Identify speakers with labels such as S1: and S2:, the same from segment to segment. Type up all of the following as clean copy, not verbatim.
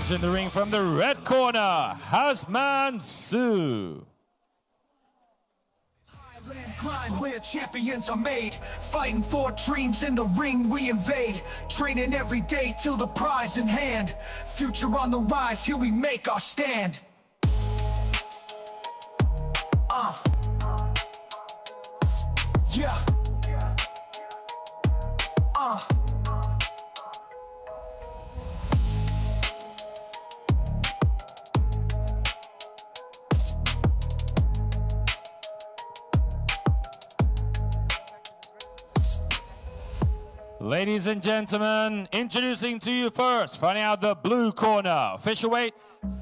S1: Entering the ring from the red corner, Hazman Iskandar.
S2: Highland grind where champions are made. Fighting for dreams in the ring we invade. Training every day till the prize in hand. Future on the rise, here we make our stand. Yeah.
S1: Ladies and gentlemen, introducing to you first, fighting out the blue corner, official weight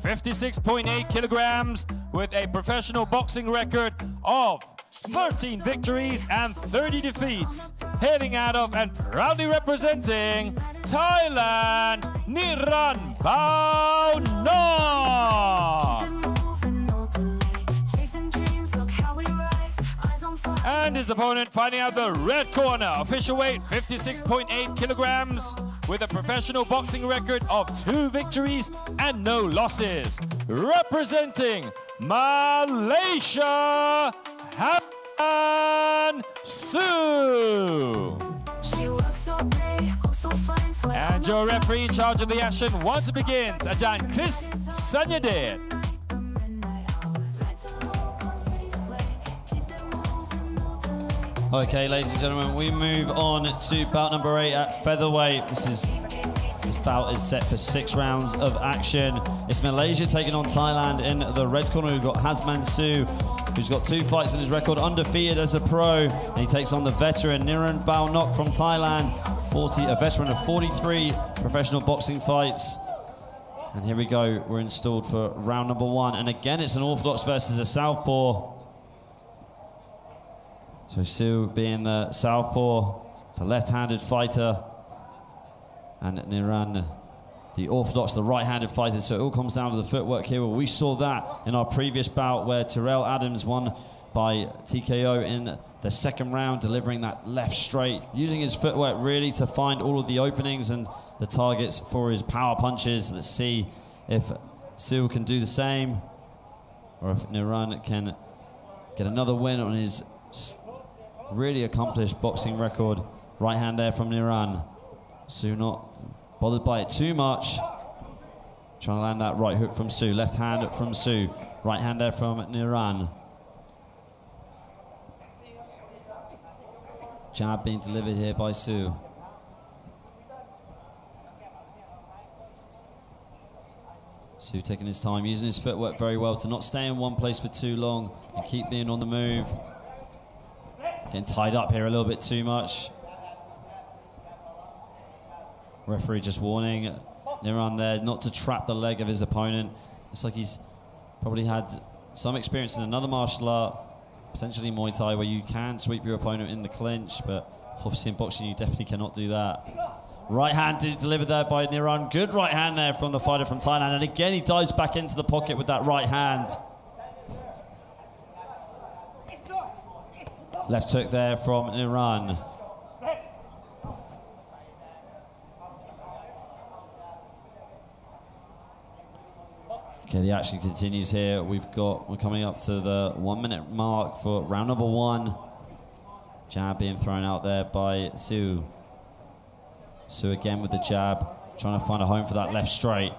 S1: 56.8 kilograms with a professional boxing record of 13 victories and 30 defeats. Hailing out of and proudly representing Thailand, Nirun Baonok. And his opponent fighting out the red corner, official weight 56.8 kilograms with a professional boxing record of 2 victories and no losses. Representing Malaysia, Hazman Iskandar. And your referee in charge of the action once it begins, Ajahn Chris Sanyadin.
S3: Okay, ladies and gentlemen, we move on to bout number 8 at featherweight. This bout is set for 6 rounds of action. It's Malaysia taking on Thailand. In the red corner, we've got Hazman Iskandar, who's got 2 fights in his record, undefeated as a pro. And he takes on the veteran Nirun Baonok from Thailand, a veteran of 43 professional boxing fights. And here we go, we're installed for round number 1. And again, it's an orthodox versus a southpaw. So Siew being the southpaw, the left-handed fighter, and Nirun, the orthodox, the right-handed fighter. So it all comes down to the footwork here. Well, we saw that in our previous bout where Terrell Adams won by TKO in the second round, delivering that left straight, using his footwork really to find all of the openings and the targets for his power punches. Let's see if Siew can do the same, or if Nirun can get another win on his really accomplished boxing record. Right hand there from Nirun. Siew not bothered by it too much. Trying to land that right hook from Siew. Left hand from Siew. Right hand there from Nirun. Jab being delivered here by Siew. Siew taking his time, using his footwork very well to not stay in one place for too long and keep being on the move. Getting tied up here a little bit too much. Referee just warning Nirun there not to trap the leg of his opponent. It's like he's probably had some experience in another martial art, potentially Muay Thai, where you can sweep your opponent in the clinch, but obviously in boxing you definitely cannot do that. Right hand delivered there by Nirun. Good right hand there from the fighter from Thailand, and again he dives back into the pocket with that right hand. Left hook there from Nirun. Okay, the action continues here. We're coming up to the 1-minute mark for round number 1. Jab being thrown out there by Siew. Siew again with the jab, trying to find a home for that left straight.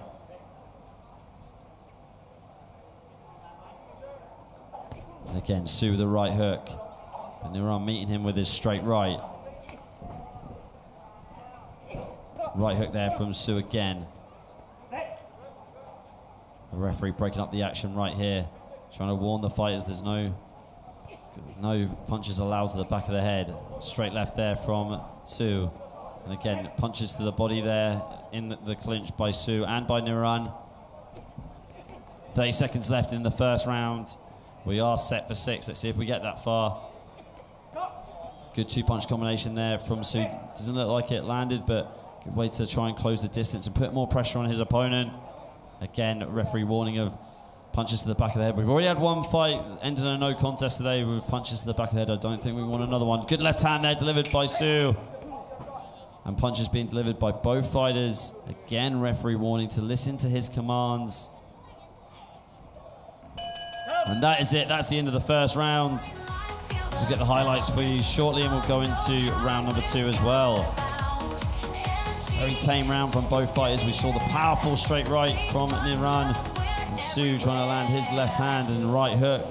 S3: And again, Siew with the right hook. But Nirun meeting him with his straight right. Right hook there from Siew again. The referee breaking up the action right here, trying to warn the fighters there's no punches allowed to the back of the head. Straight left there from Siew. And again, punches to the body there in the clinch by Siew and by Nirun. 30 seconds left in the first round. We are set for 6. Let's see if we get that far. Good 2-punch combination there from Siew. Doesn't look like it landed, but good way to try and close the distance and put more pressure on his opponent. Again, referee warning of punches to the back of the head. We've already had one fight, ended in a no contest today with punches to the back of the head. I don't think we want another one. Good left hand there delivered by Siew. and punches being delivered by both fighters. Again, referee warning to listen to his commands. And that is it. That's the end of the first round. We'll get the highlights for you shortly, and we'll go into round number 2 as well. Very tame round from both fighters. We saw the powerful straight right from Nirun, and Siew trying to land his left hand and right hook.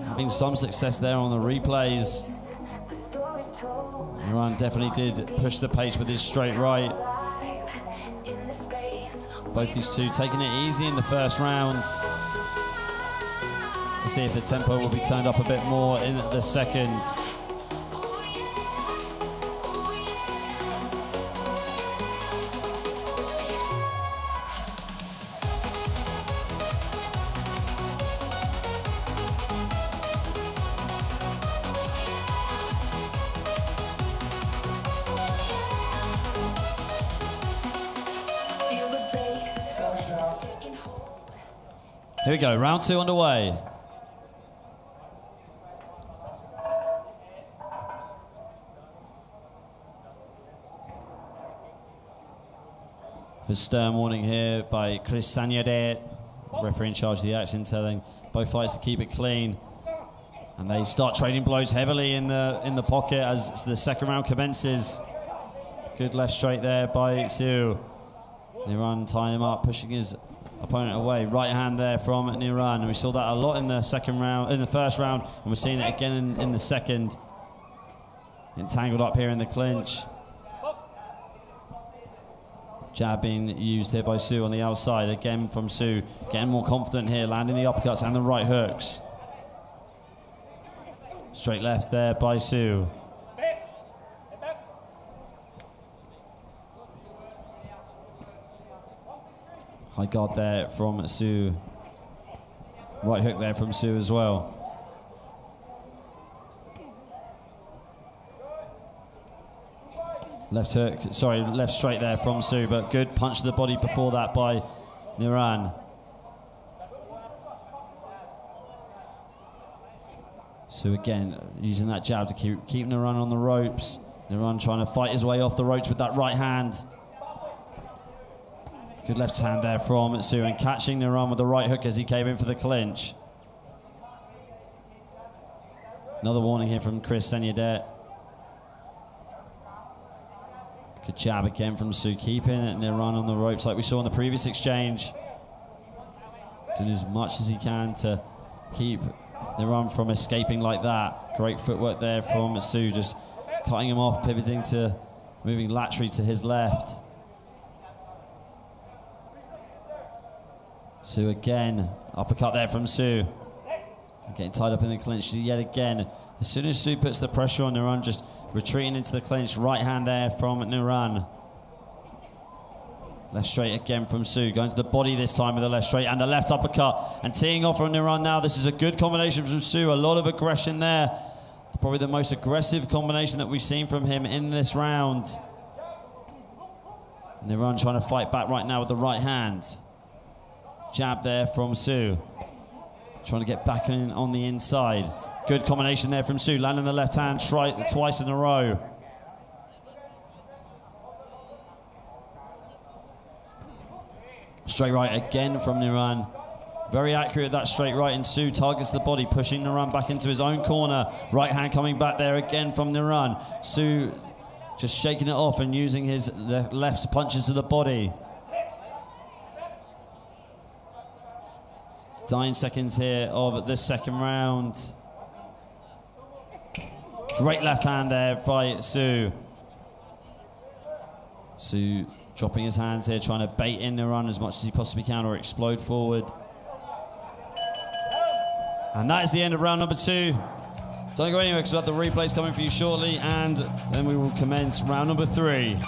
S3: Having some success there on the replays. Nirun definitely did push the pace with his straight right. Both these two taking it easy in the first round. Let's see if the tempo will be turned up a bit more in the second. Here we go, round 2 underway. The stern warning here by Chris Sanyade, referee in charge of the action, telling both fighters to keep it clean. And they start trading blows heavily in the pocket as the second round commences. Good left straight there by Siew. Nirun tying him up, pushing his opponent away. Right hand there from Nirun. And we saw that a lot in the first round, and we're seeing it again in the second. Entangled up here in the clinch. Jab being used here by Siew on the outside. Again from Siew. Getting more confident here, landing the uppercuts and the right hooks. Straight left there by Siew. High guard there from Siew. Right hook there from Siew as well. Left hook, sorry, left straight there from Siew, but good punch to the body before that by Nirun. Siew again using that jab to keep Nirun on the ropes. Nirun trying to fight his way off the ropes with that right hand. Good left hand there from Siew, and catching Nirun with the right hook as he came in for the clinch. Another warning here from Chris Sanyade. Good jab again from Siew, keeping Nirun on the ropes like we saw in the previous exchange. Doing as much as he can to keep Nirun from escaping like that. Great footwork there from Siew, just cutting him off, pivoting to moving laterally to his left. Siew again, uppercut there from Siew. Getting tied up in the clinch yet again. As soon as Siew puts the pressure on Nirun, just retreating into the clinch. Right hand there from Nirun. Left straight again from Siew. Going to the body this time with the left straight and the left uppercut. And teeing off from Nirun now. This is a good combination from Siew. A lot of aggression there. Probably the most aggressive combination that we've seen from him in this round. Nirun trying to fight back right now with the right hand. Jab there from Siew. Trying to get back in on the inside. Good combination there from Siew, landing the left hand twice in a row. Straight right again from Nirun. Very accurate that straight right, and Siew targets the body, pushing Nirun back into his own corner. Right hand coming back there again from Nirun. Siew just shaking it off and using his left punches to the body. 9 seconds here of the second round. Great left hand there by Siew. Siew dropping his hands here, trying to bait in Nirun as much as he possibly can or explode forward. And that is the end of round number 2. Don't go anywhere because we'll have the replays coming for you shortly, and then we will commence round number 3.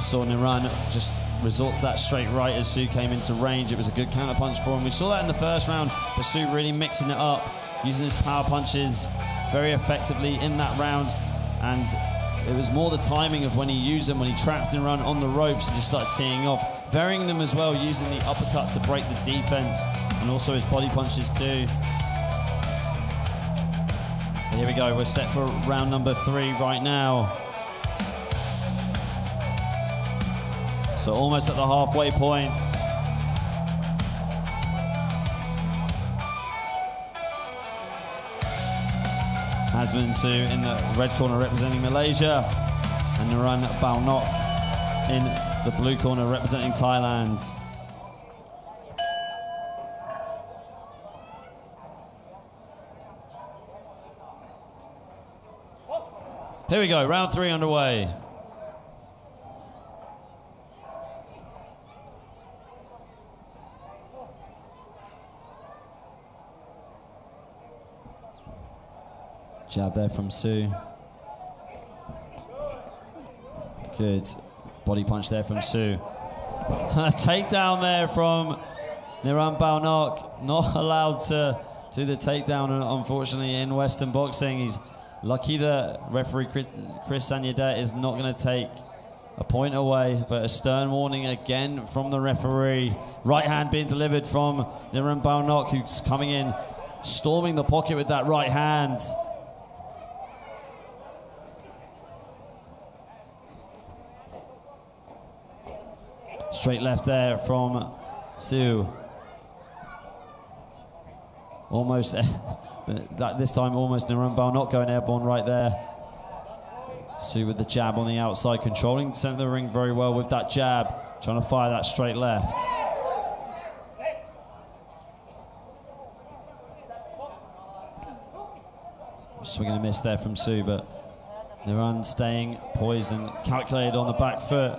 S3: Saw Nirun just resort to that straight right as Siew came into range. It was a good counter punch for him. We saw that in the first round, but Siew really mixing it up, using his power punches very effectively in that round. And it was more the timing of when he used them, when he trapped Nirun on the ropes and just started teeing off. Varying them as well, using the uppercut to break the defense, and also his body punches too. Here we go, we're set for round number 3 right now. So almost at the halfway point. Hazman Iskandar in the red corner representing Malaysia, and Nirun Baonok in the blue corner representing Thailand. Here we go, round 3 underway. Jab there from Siew. Good body punch there from Siew. A takedown there from Nirun Baonok. Not allowed to do the takedown, unfortunately, in Western boxing. He's lucky that referee Chris Sanyadet is not going to take a point away, but a stern warning again from the referee. Right hand being delivered from Nirun Baonok, who's coming in, storming the pocket with that right hand. Straight left there from Siew. Almost, this time almost Nirun Baonok going airborne right there. Siew with the jab on the outside, controlling the center of the ring very well with that jab, trying to fire that straight left. Swing and a miss there from Siew, but Nirun staying poised and calculated on the back foot.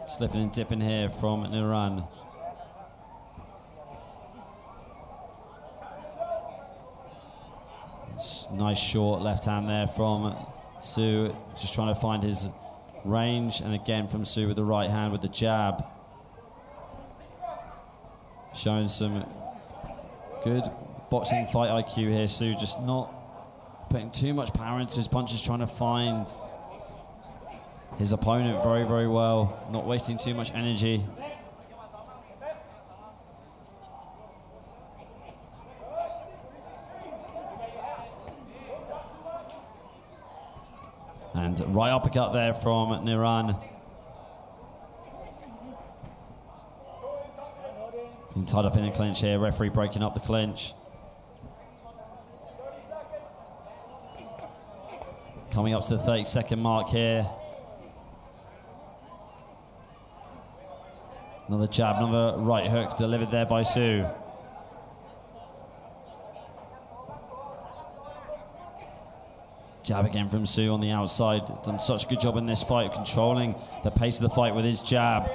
S3: Slipping and dipping here from Nirun. Nice short left hand there from Siew, just trying to find his range, and again from Siew with the right hand with the jab. Showing some good boxing fight IQ here, Siew, just not putting too much power into his punches, trying to find his opponent very, very well, not wasting too much energy. And right uppercut there from Nirun. Being tied up in a clinch here, referee breaking up the clinch. Coming up to the 30-second mark here. Another jab, another right hook delivered there by Siew. Jab again from Siew on the outside. Done such a good job in this fight, controlling the pace of the fight with his jab.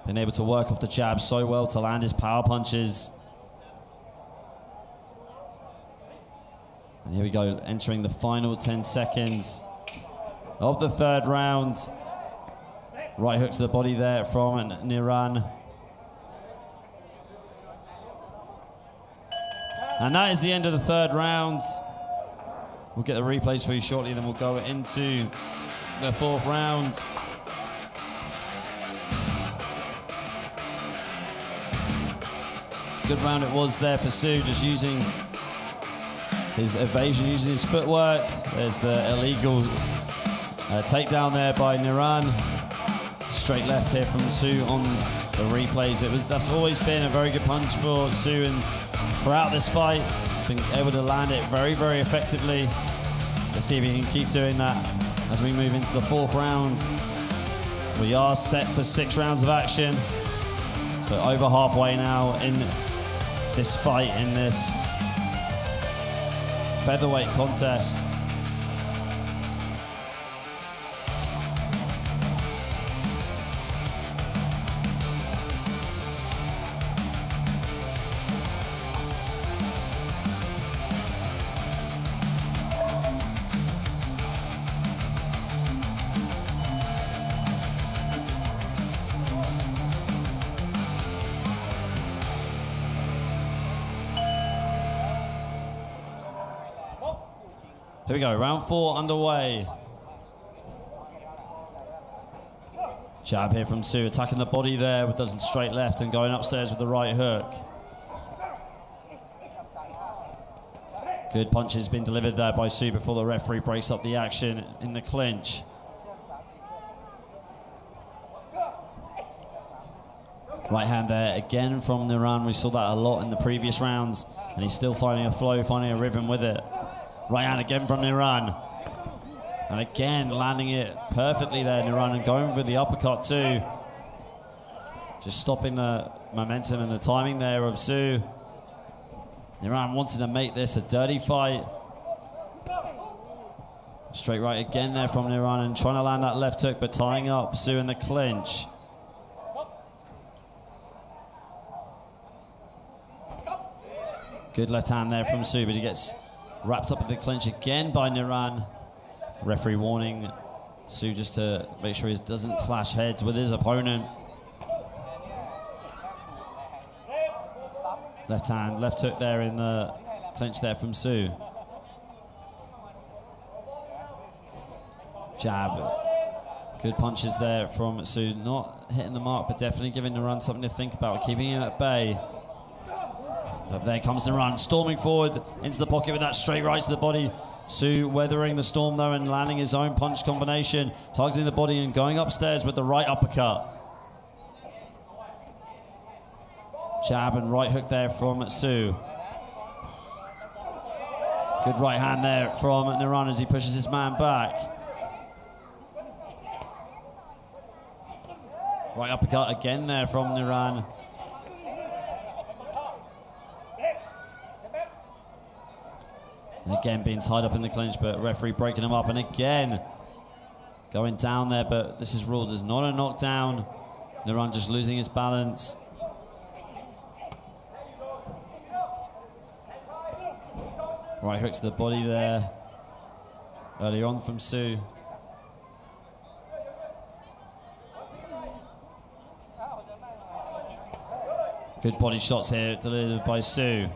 S3: Been able to work off the jab so well to land his power punches. And here we go, entering the final 10 seconds of the 3rd round. Right hook to the body there from Nirun. And that is the end of the 3rd round. We'll get the replays for you shortly, then we'll go into the 4th round. Good round it was there for Siew, just using his evasion, using his footwork. There's the illegal takedown there by Nirun. Straight left here from Siew on the replays. That's always been a very good punch for Siew, and throughout this fight, he's been able to land it very, very effectively. Let's see if he can keep doing that as we move into the 4th round. We are set for 6 rounds of action. So over halfway now in this fight, in this featherweight contest. Here we go, round 4 underway. Jab here from Siew, attacking the body there with the straight left and going upstairs with the right hook. Good punches being delivered there by Siew before the referee breaks up the action in the clinch. Right hand there again from Nirun. We saw that a lot in the previous rounds, and he's still finding a flow, finding a rhythm with it. Right hand again from Nirun. And again, landing it perfectly there, Nirun, and going for the uppercut too. Just stopping the momentum and the timing there of Siew. Nirun wanting to make this a dirty fight. Straight right again there from Nirun, and trying to land that left hook, but tying up Siew in the clinch. Good left hand there from Siew, but he gets wrapped up in the clinch again by Nirun. Referee warning Siew just to make sure he doesn't clash heads with his opponent. Left hand, left hook there in the clinch there from Siew. Jab. Good punches there from Siew. Not hitting the mark, but definitely giving Nirun something to think about, keeping him at bay. But there comes Nirun, storming forward into the pocket with that straight right to the body. Siew weathering the storm though and landing his own punch combination, targeting the body and going upstairs with the right uppercut. Jab and right hook there from Siew. Good right hand there from Nirun as he pushes his man back. Right uppercut again there from Nirun. And again being tied up in the clinch, but referee breaking him up, and again going down there, but this is ruled as not a knockdown. Nirun just losing his balance. Right hook to the body there early on from Siew. Good body shots here delivered by Siew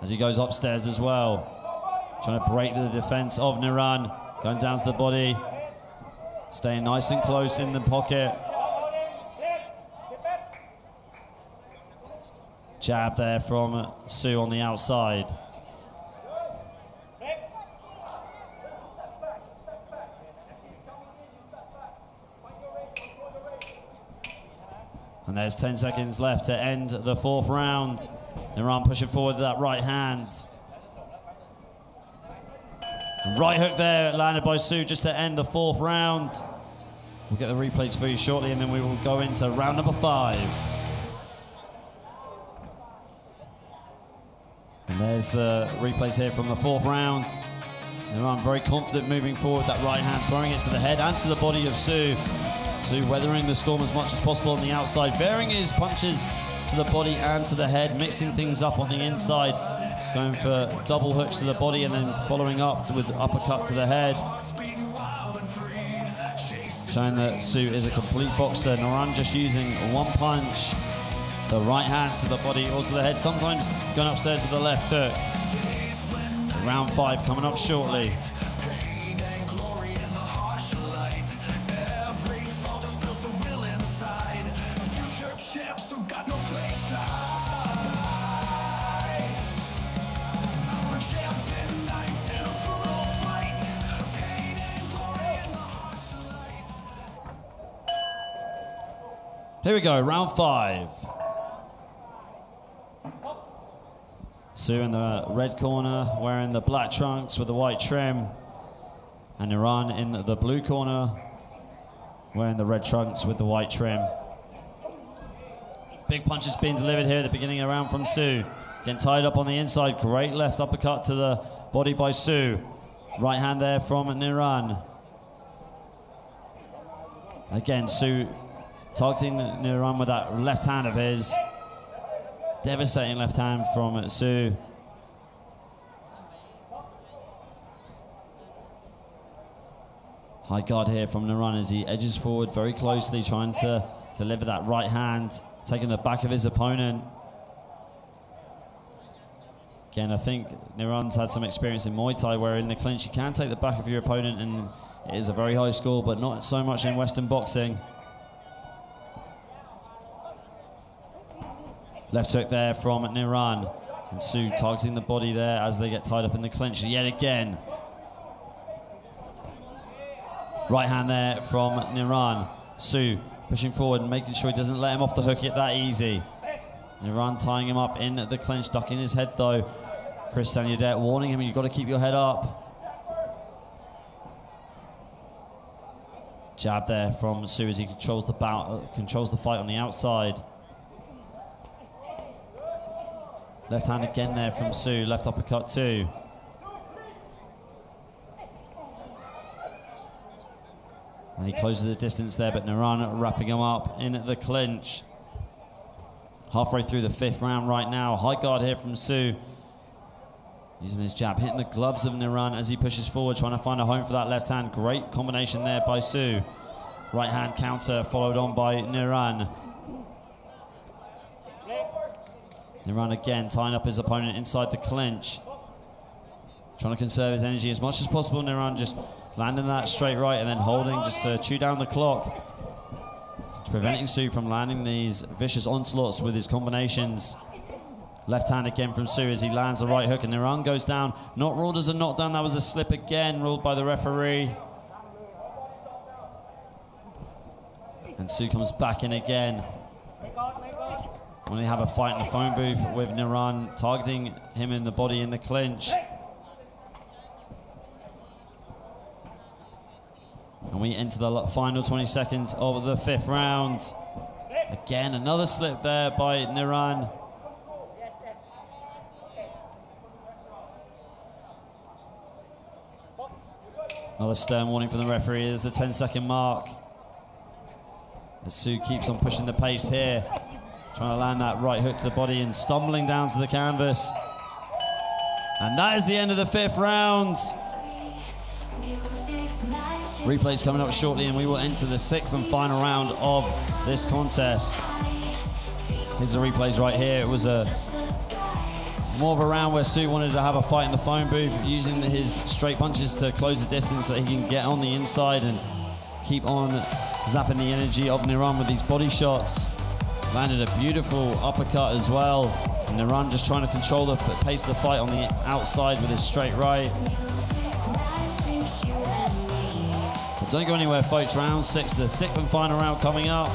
S3: as he goes upstairs as well. Trying to break the defense of Nirun, going down to the body, staying nice and close in the pocket. Jab there from Siew on the outside. And there's 10 seconds left to end the fourth round. Nirun pushing forward with that right hand. Right hook there, landed by Siew just to end the fourth round. We'll get the replays for you shortly, and then we will go into round number 5. And there's the replays here from the fourth round. Nirun very confident moving forward, that right hand, throwing it to the head and to the body of Siew. Siew weathering the storm as much as possible on the outside, varying his punches to the body and to the head, mixing things up on the inside, going for double hooks to the body and then following up with uppercut to the head. Showing that Siew is a complete boxer. Nirun just using one punch, the right hand to the body or to the head, sometimes going upstairs with the left hook. Round 5 coming up shortly. Here we go, round 5. Siew in the red corner, wearing the black trunks with the white trim. And Nirun in the blue corner, wearing the red trunks with the white trim. Big punches being delivered here at the beginning of the round from Siew. Getting tied up on the inside, great left uppercut to the body by Siew. Right hand there from Nirun. Again, Siew targeting Nirun with that left hand of his. Devastating left hand from Siew. High guard here from Nirun as he edges forward very closely, trying to deliver that right hand, taking the back of his opponent. Again, I think Nirun's had some experience in Muay Thai where in the clinch you can take the back of your opponent and it is a very high score, but not so much in Western boxing. Left hook there from Nirun. And Siew targeting the body there as they get tied up in the clinch yet again. Right hand there from Nirun. Siew pushing forward and making sure he doesn't let him off the hook yet that easy. Nirun tying him up in the clinch, ducking his head though. Chris Sanyadet warning him, you've got to keep your head up. Jab there from Siew as he controls the bout, controls the fight on the outside. Left hand again there from Siew, left uppercut too. And he closes the distance there, but Nirun wrapping him up in the clinch. Halfway through the 5th round right now. High guard here from Siew. Using his jab, hitting the gloves of Nirun as he pushes forward, trying to find a home for that left hand. Great combination there by Siew. Right hand counter followed on by Nirun. Nirun again tying up his opponent inside the clinch. Trying to conserve his energy as much as possible. Nirun just landing that straight right and then holding just to chew down the clock. It's preventing Siew from landing these vicious onslaughts with his combinations. Left hand again from Siew as he lands the right hook and Nirun goes down. Not ruled as a knockdown, that was a slip again, ruled by the referee. And Siew comes back in again. When they have a fight in the phone booth with Nirun targeting him in the body in the clinch. And we enter the final 20 seconds of the 5th round. Again, another slip there by Nirun. Another stern warning from the referee is the 10-second mark. As Siew keeps on pushing the pace here. Trying to land that right hook to the body and stumbling down to the canvas. And that is the end of the 5th round. Replays coming up shortly and we will enter the 6th and final round of this contest. Here's the replays right here. It was more of a round where Siew wanted to have a fight in the phone booth, using his straight punches to close the distance so he can get on the inside and keep on zapping the energy of Nirun with these body shots. Landed a beautiful uppercut as well. And Nirun just trying to control the pace of the fight on the outside with his straight right. But don't go anywhere, folks. Round 6, the 6th and final round coming up.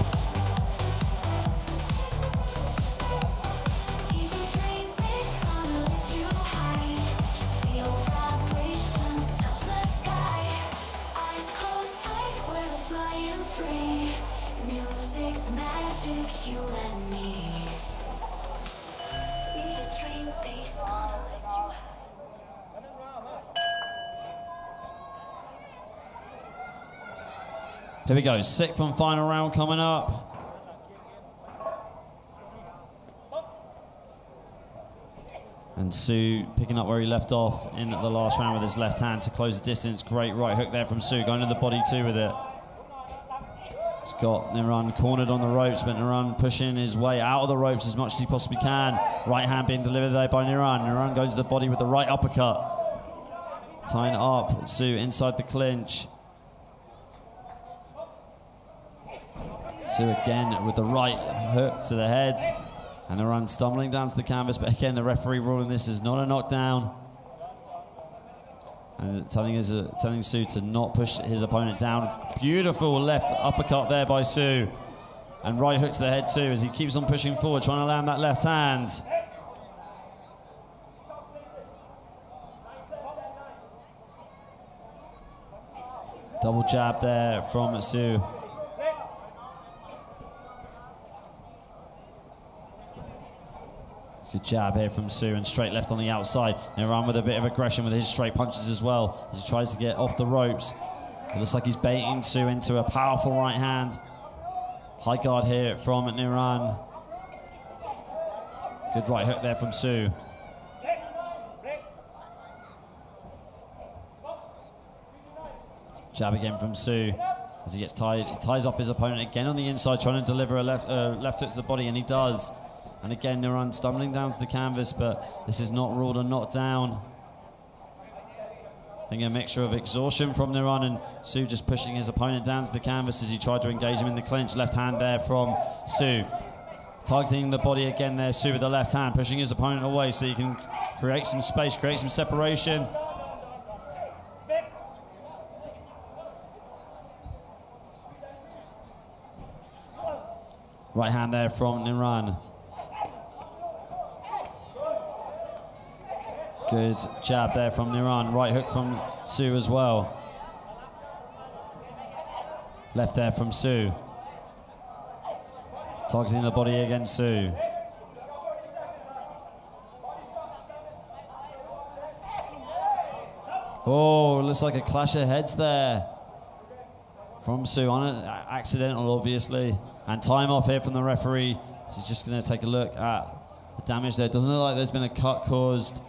S3: Here we go, 6th and final round coming up. And Siew picking up where he left off in the last round with his left hand to close the distance. Great right hook there from Siew, going to the body too with it. He's got Nirun cornered on the ropes, but Nirun pushing his way out of the ropes as much as he possibly can. Right hand being delivered there by Nirun. Nirun going to the body with the right uppercut. Tying up Siew inside the clinch. Siew again with the right hook to the head. And Nirun stumbling down to the canvas, but again the referee ruling this is not a knockdown. And telling Siew to not push his opponent down. Beautiful left uppercut there by Siew. And right hook to the head too as he keeps on pushing forward, trying to land that left hand. Double jab there from Siew. Good jab here from Siew and straight left on the outside. Nirun with a bit of aggression with his straight punches as well as he tries to get off the ropes. It looks like he's baiting Siew into a powerful right hand. High guard here from Nirun. Good right hook there from Siew. Jab again from Siew as he gets tied. He ties up his opponent again on the inside, trying to deliver a left hook to the body, and he does. And again, Nirun stumbling down to the canvas, but this is not ruled a knockdown. I think a mixture of exhaustion from Nirun and Siew just pushing his opponent down to the canvas as he tried to engage him in the clinch. Left hand there from Siew. Targeting the body again there, Siew with the left hand, pushing his opponent away so he can create some space, create some separation. Right hand there from Nirun. Good jab there from Nirun. Right hook from Siew as well. Left there from Siew. Targeting the body against Siew. Oh, looks like a clash of heads there from Siew. On it, accidental, obviously. And time off here from the referee. He's just going to take a look at the damage there. Doesn't look like there's been a cut caused.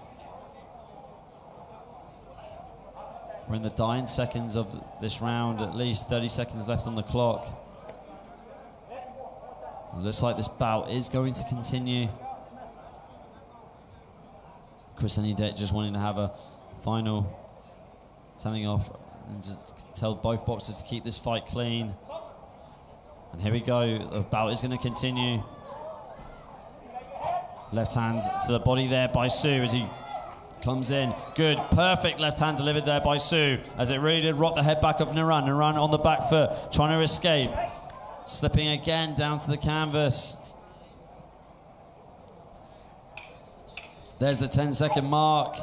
S3: We're in the dying seconds of this round, at least 30 seconds left on the clock. It looks like this bout is going to continue. Chris Anidet just wanting to have a final telling off and just tell both boxers to keep this fight clean. And here we go, the bout is going to continue. Left hand to the body there by Siew as he comes in. Good, perfect left hand delivered there by Siew as it really did rock the head back of Nirun. Nirun on the back foot, trying to escape. Slipping again down to the canvas. There's the 10-second mark.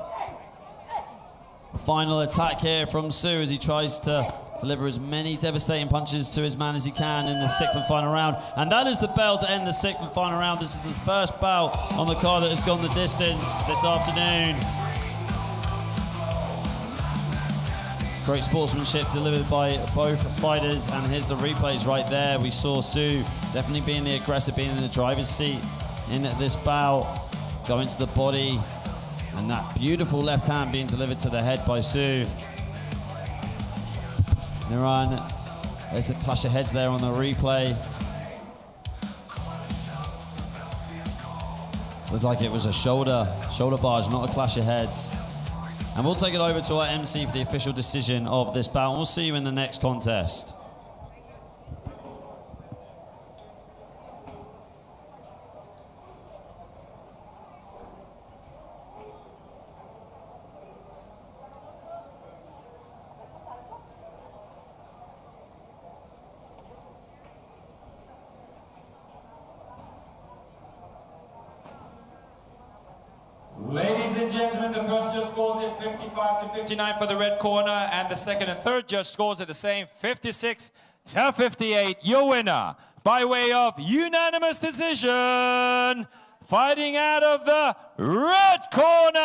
S3: Final attack here from Siew as he tries to deliver as many devastating punches to his man as he can in the 6th and final round. And that is the bell to end the 6th and final round. This is the first bout on the card that has gone the distance this afternoon. Great sportsmanship delivered by both fighters, and here's the replays right there. We saw Siew definitely being the aggressor, being in the driver's seat in this bout, going to the body, and that beautiful left hand being delivered to the head by Siew. Nirun, there's the clash of heads there on the replay. Looked like it was a shoulder barge, not a clash of heads. And we'll take it over to our MC for the official decision of this bout, and we'll see you in the next contest.
S1: Ladies and gentlemen, the first judge scores it 55-59 for the red corner, and the second and third judge scores it the same, 56-58. Your winner, by way of unanimous decision, fighting out of the red corner,